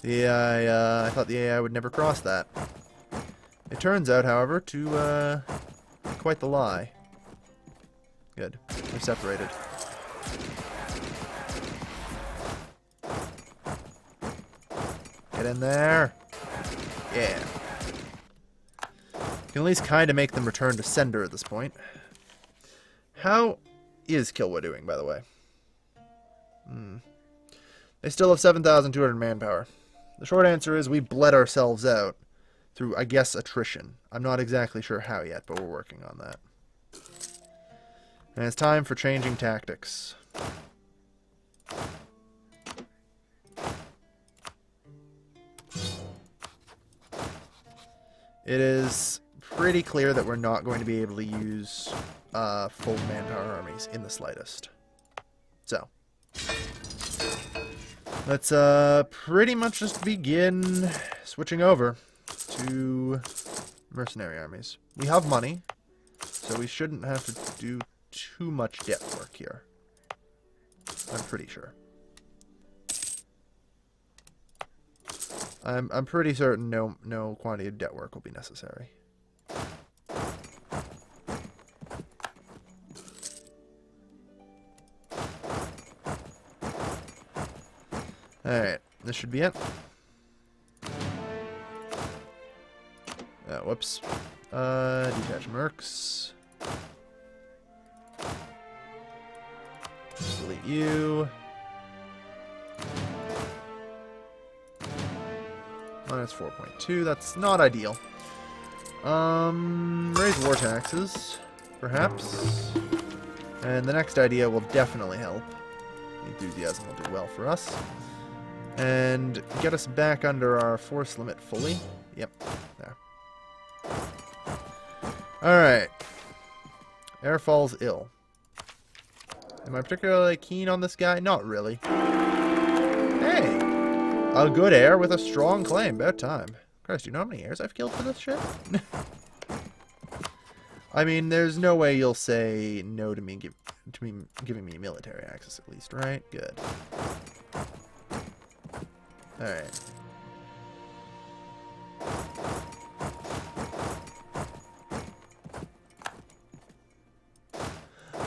I thought the AI would never cross that. It turns out, however, to be quite the lie. Good. They're separated. Get in there. Yeah. You can at least kind of make them return to sender at this point. How is Kilwa doing, by the way? They still have 7,200 manpower. The short answer is we bled ourselves out through, I guess, attrition. I'm not exactly sure how yet, but we're working on that. And it's time for changing tactics. It is pretty clear that we're not going to be able to use full manpower armies in the slightest. So, let's pretty much just begin switching over to mercenary armies. We have money, so we shouldn't have to do too much depth work here. I'm pretty sure. I'm pretty certain no quantity of debt work will be necessary. Alright, this should be it. Whoops. Detach mercs. Delete you. Minus 4.2, that's not ideal. Raise war taxes, perhaps. And the next idea will definitely help. Enthusiasm will do well for us. And get us back under our force limit fully. Yep, there. Alright. Air falls ill. Am I particularly keen on this guy? Not really. Hey! A good heir with a strong claim. About time. Christ, do you know how many heirs I've killed for this shit? I mean, there's no way you'll say no to me, giving me military access at least, right? Good. Alright.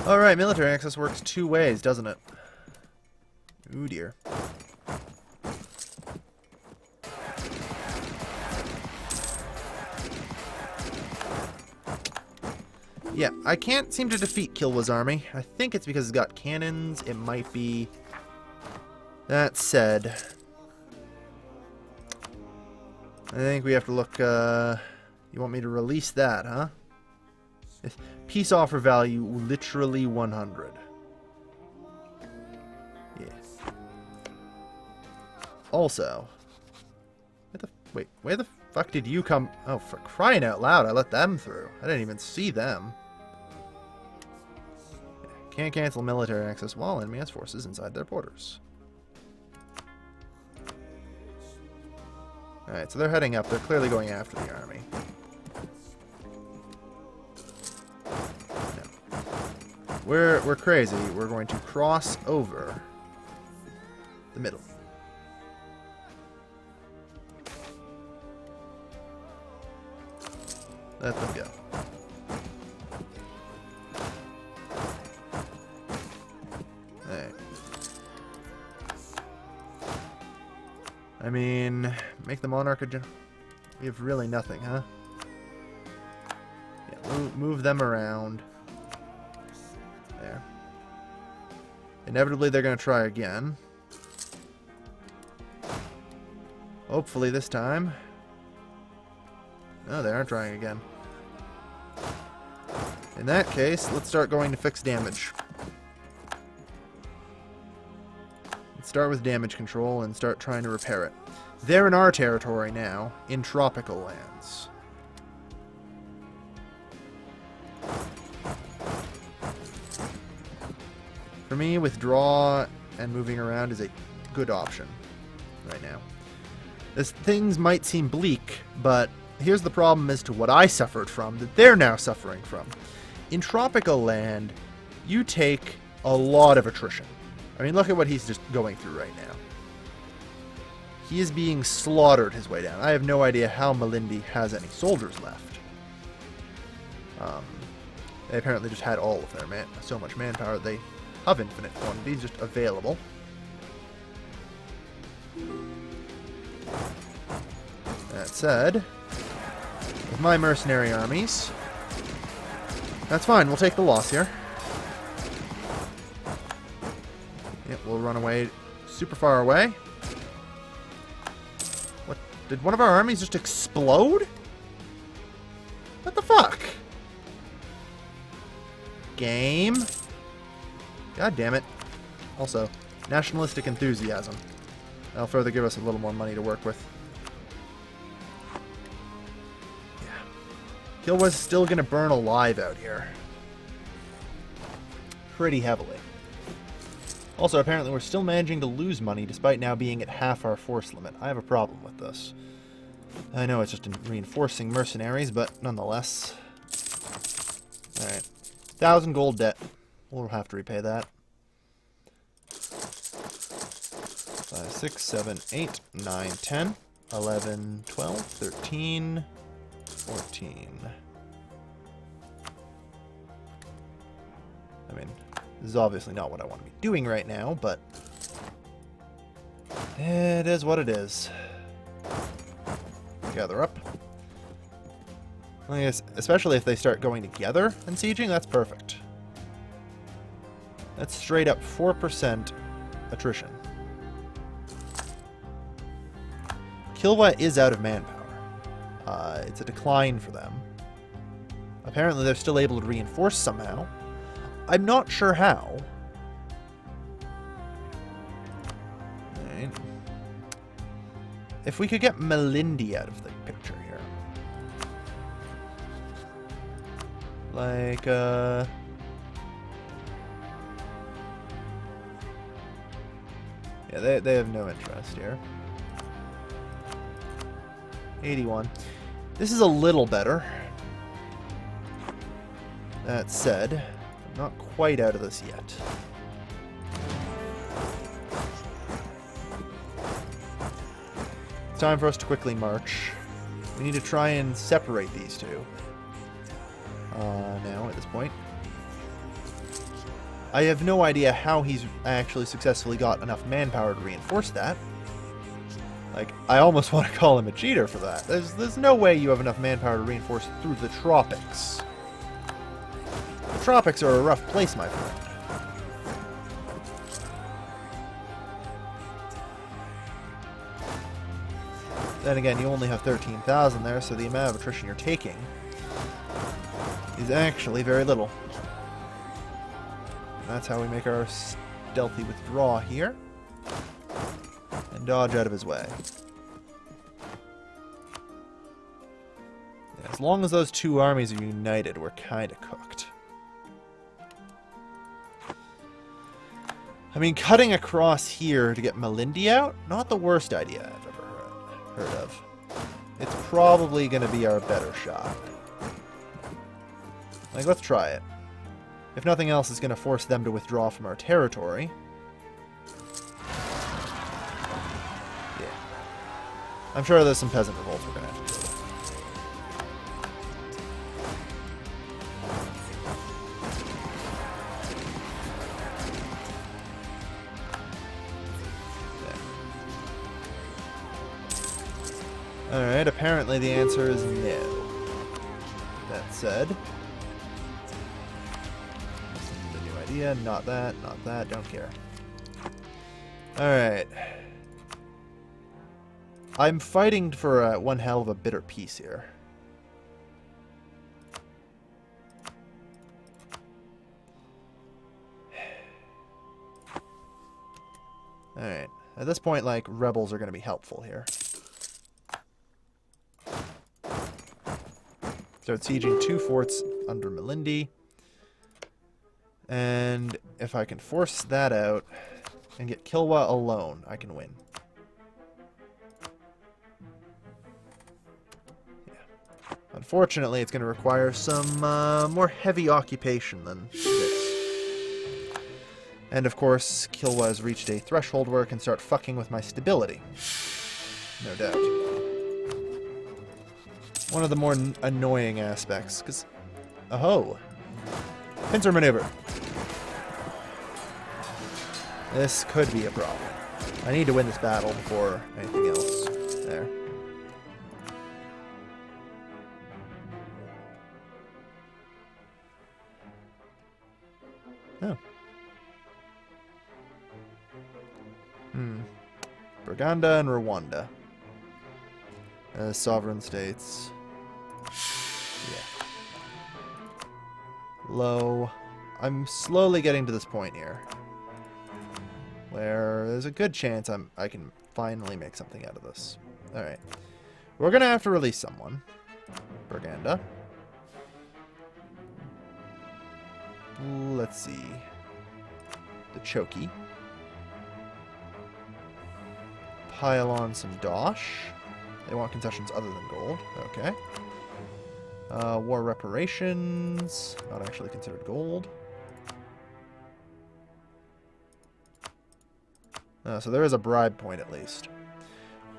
Alright, military access works two ways, doesn't it? Ooh dear. Yeah, I can't seem to defeat Kilwa's army. I think it's because it's got cannons. It might be... That said... I think we have to look... You want me to release that, huh? Peace offer value, literally 100. Yeah. Also... Wait, where the fuck did you come... Oh, for crying out loud, I let them through. I didn't even see them. Can't cancel military access while enemy has forces inside their borders. Alright, so they're heading up. They're clearly going after the army. No. We're crazy. We're going to cross over the middle. Let them go. Alright. I mean, make the monarch a general. We have really nothing, huh? Yeah, move them around. There. Inevitably, they're going to try again. Hopefully this time. No, they aren't trying again. In that case, let's start going to fixed damage. Let's start with damage control and start trying to repair it. They're in our territory now, in tropical lands. For me, withdraw and moving around is a good option right now. Things might seem bleak, but here's the problem as to what I suffered from that they're now suffering from. In tropical land, you take a lot of attrition. I mean, look at what he's just going through right now. He is being slaughtered his way down. I have no idea how Malindi has any soldiers left. They apparently just had all of their so much manpower. They have infinite quantities just available. That said, with my mercenary armies, that's fine. We'll take the loss here. Yep, we'll run away super far away. What? Did one of our armies just explode? What the fuck? Game. God damn it. Also, nationalistic enthusiasm. That'll further give us a little more money to work with. Yeah. Kilwa's still going to burn alive out here. Pretty heavily. Also, apparently we're still managing to lose money despite now being at half our force limit. I have a problem with this. I know it's just reinforcing mercenaries, but nonetheless. Alright. 1,000 gold debt. We'll have to repay that. 5, 6, 7, 8, 9, 10, 11, 12, 13, 14. I mean, this is obviously not what I want to be doing right now, but it is what it is. Gather up. I guess, especially if they start going together and sieging, that's perfect. That's straight up 4% attrition. Kilwa is out of manpower. It's a decline for them. Apparently they're still able to reinforce somehow. I'm not sure how. Right. If we could get Malindi out of the picture here. Like, yeah, they have no interest here. 81. This is a little better. That said, I'm not quite out of this yet. It's time for us to quickly march. We need to try and separate these two. Now, at this point. I have no idea how he's actually successfully got enough manpower to reinforce that. Like, I almost want to call him a cheater for that. There's no way you have enough manpower to reinforce through the tropics. The tropics are a rough place, my friend. Then again, you only have 13,000 there, so the amount of attrition you're taking is actually very little. And that's how we make our stealthy withdraw here. And dodge out of his way. Yeah, as long as those two armies are united, we're kind of cooked. I mean, cutting across here to get Malindi out, not the worst idea I've ever heard of. It's probably going to be our better shot. Like, let's try it. If nothing else, it's going to force them to withdraw from our territory. Yeah. I'm sure there's some peasant revolts we're going to have to deal with. Yeah. Alright, apparently the answer is no. That said... Yeah, not that, don't care. Alright. I'm fighting for one hell of a bitter peace here. Alright. At this point, like, rebels are going to be helpful here. Start sieging 2 forts under Malindi. And if I can force that out and get Kilwa alone, I can win. Yeah. Unfortunately, it's going to require some more heavy occupation than this. And of course, Kilwa has reached a threshold where it can start fucking with my stability. no doubt. One of the more annoying aspects, because... Oh! Pincer maneuver. This could be a problem. I need to win this battle before anything else. There. Oh. Uganda and Rwanda. As sovereign states. Yeah. Low. I'm slowly getting to this point here. Where there's a good chance I can finally make something out of this. Alright. We're gonna have to release someone. Uganda. Let's see. The Choki. Pile on some dosh. They want concessions other than gold. Okay. War reparations. Not actually considered gold. So there is a bribe point at least.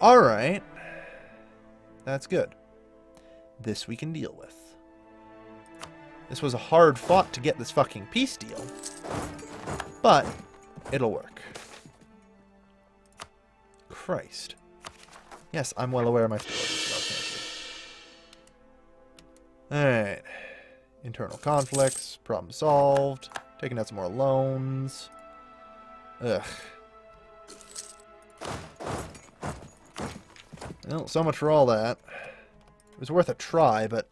Alright. That's good. This we can deal with. This was a hard fought to get this fucking peace deal. But it'll work. Christ. Yes, I'm well aware of my stuff. Alright. Internal conflicts. Problem solved. Taking out some more loans. Ugh. Well, so much for all that. It was worth a try, but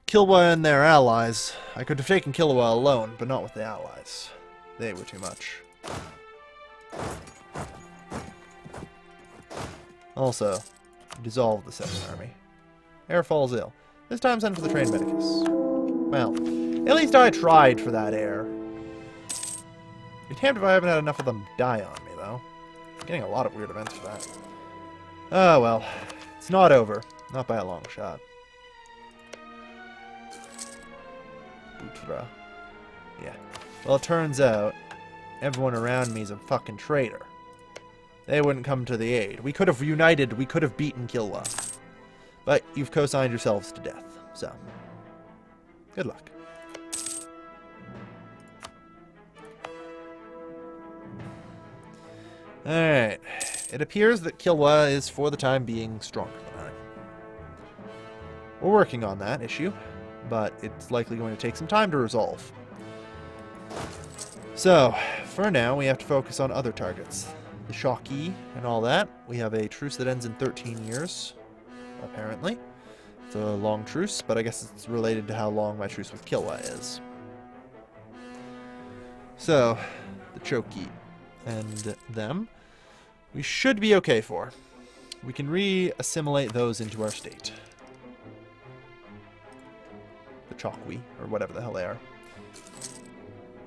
Kilwa and their allies. I could have taken Kilwa alone, but not with the allies. They were too much. Also, dissolve the Seven Army. Heir falls ill. This time send for the trained medicus. Well, at least I tried for that heir. Be damned if I haven't had enough of them die on me, though. I'm getting a lot of weird events for that. Oh well. It's not over. Not by a long shot. Butra. Yeah. Well, it turns out everyone around me is a fucking traitor. They wouldn't come to the aid. We could have united. We could have beaten Kilwa. But you've co-signed yourselves to death. So, good luck. Alright. It appears that Kilwa is, for the time being, stronger than I. We're working on that issue, but it's likely going to take some time to resolve. So, for now, we have to focus on other targets. The Shoki and all that. We have a truce that ends in 13 years, apparently. It's a long truce, but I guess it's related to how long my truce with Kilwa is. So, the Choki and them, we should be okay for. We can re-assimilate those into our state. The Chokwi, or whatever the hell they are.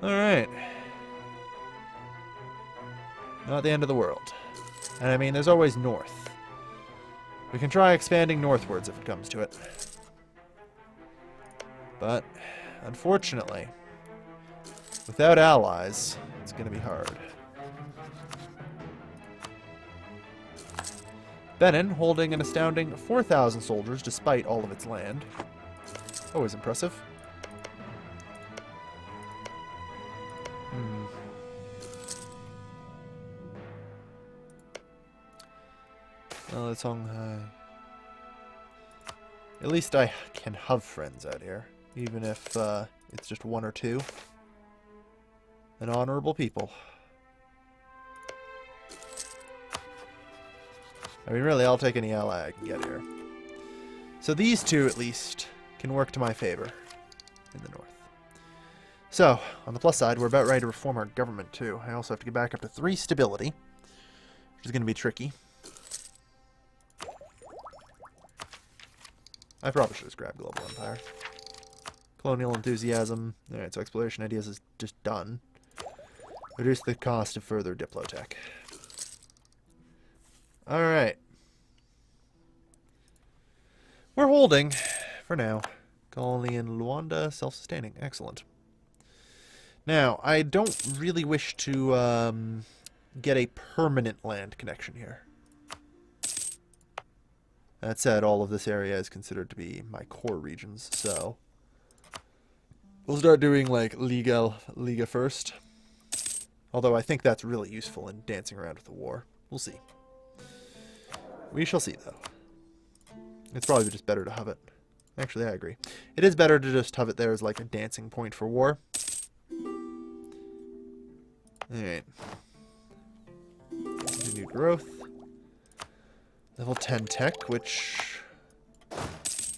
Alright. Not the end of the world. And I mean, there's always north. We can try expanding northwards if it comes to it. But, unfortunately, without allies, it's going to be hard. Benin holding an astounding 4,000 soldiers despite all of its land. Always impressive. Well, it's Songhai. At least I can have friends out here, even if it's just one or two. And honorable people. I mean, really, I'll take any ally I can get here. So these two, at least, can work to my favor in the north. So, on the plus side, we're about ready to reform our government, too. I also have to get back up to 3 stability, which is going to be tricky. I probably should just grab Global Empire. Colonial enthusiasm. Alright, so exploration ideas is just done. Reduce the cost of further Diplotech. Alright. We're holding, for now. Colony in Luanda, self-sustaining. Excellent. Now, I don't really wish to get a permanent land connection here. That said, all of this area is considered to be my core regions, so we'll start doing like Liga first. Although I think that's really useful in dancing around with the war. We'll see. We shall see, though. It's probably just better to have it. Actually, I agree. It is better to just have it there as like a dancing point for war. Alright. Continued growth. Level 10 tech, which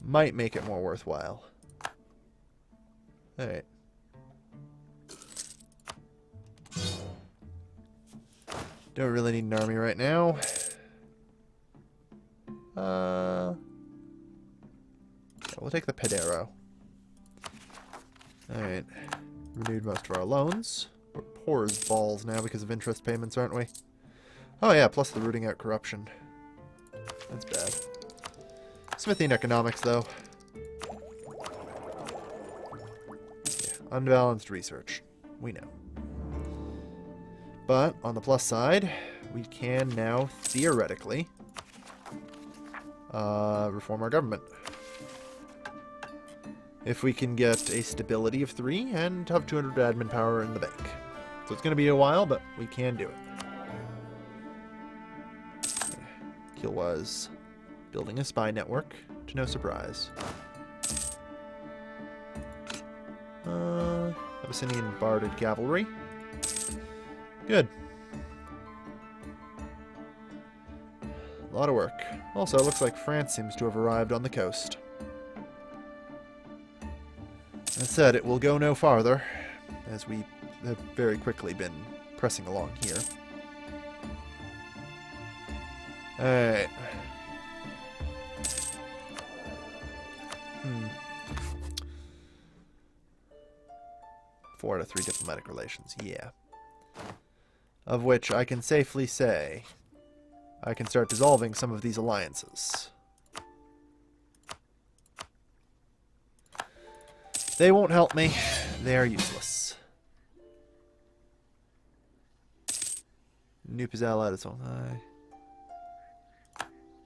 might make it more worthwhile. Alright. Don't really need an army right now. We'll take the Pedero. Alright. Renewed most of our loans. We're poor as balls now because of interest payments, aren't we? Oh yeah, plus the rooting out corruption. That's bad. Smithian economics, though. Yeah, unbalanced research. We know. But, on the plus side, we can now, theoretically, reform our government. If we can get a stability of 3 and have 200 admin power in the bank. So it's going to be a while, but we can do it. Kill was building a spy network, to no surprise. Abyssinian barded cavalry. Good. A lot of work. Also, it looks like France seems to have arrived on the coast. That said, it will go no farther, as we have very quickly been pressing along here. Alright. 4 out of 3 diplomatic relations, yeah. Of which I can safely say I can start dissolving some of these alliances. They won't help me. They are useless. Nupe is allied its own.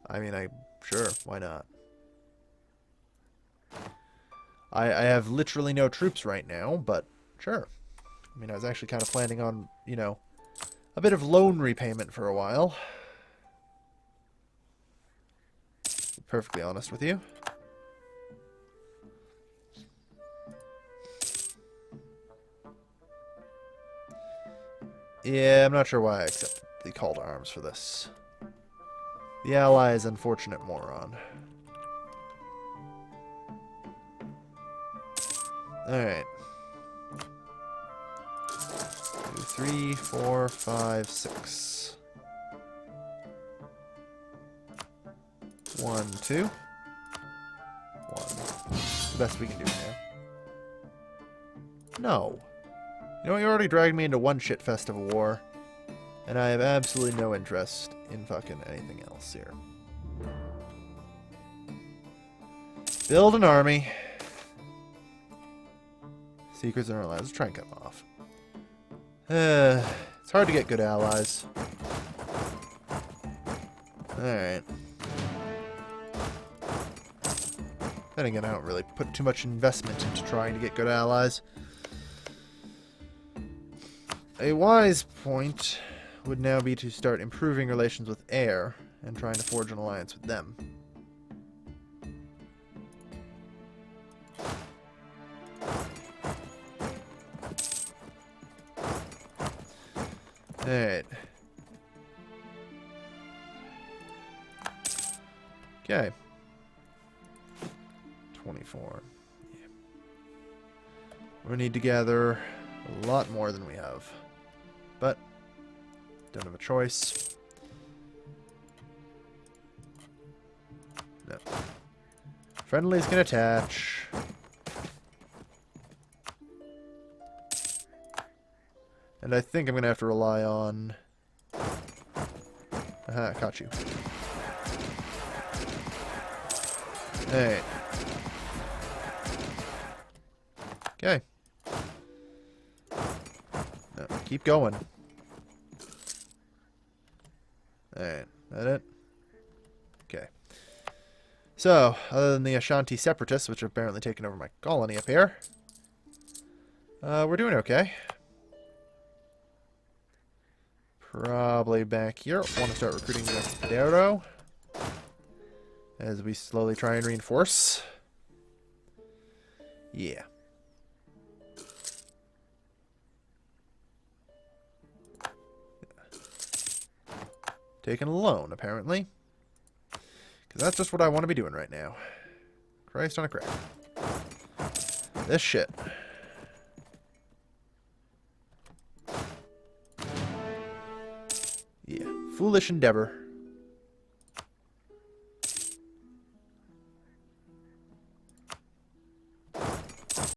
I mean, sure, why not? I have literally no troops right now, but sure. I mean, I was actually kind of planning on, you know, a bit of loan repayment for a while. To be perfectly honest with you. Yeah, I'm not sure why I accepted the call to arms for this. The ally is unfortunate moron. Alright. 2, 3, 4, 5, 6. 1, 2. 1. The best we can do now. No. You know, you already dragged me into one shitfest of a war, and I have absolutely no interest in fucking anything else here. Build an army. Secrets aren't allowed. Let's try and cut them off. It's hard to get good allies. Alright. Then again, I don't really put too much investment into trying to get good allies. A wise point would now be to start improving relations with Air and trying to forge an alliance with them. Alright. Okay. 24. Yeah. We need to gather a lot more than we have. But don't have a choice. No. Friendlies can attach. And I think I'm going to have to rely on... Aha, I caught you. Alright. Okay. No, keep going. Alright, that it? Okay. So, other than the Ashanti separatists, which have apparently taken over my colony up here, we're doing okay. Probably back here. Want to start recruiting the Escudero as we slowly try and reinforce. Yeah. Taking a loan, apparently. Because that's just what I want to be doing right now. Christ on a crack. This shit. Yeah. Foolish endeavor.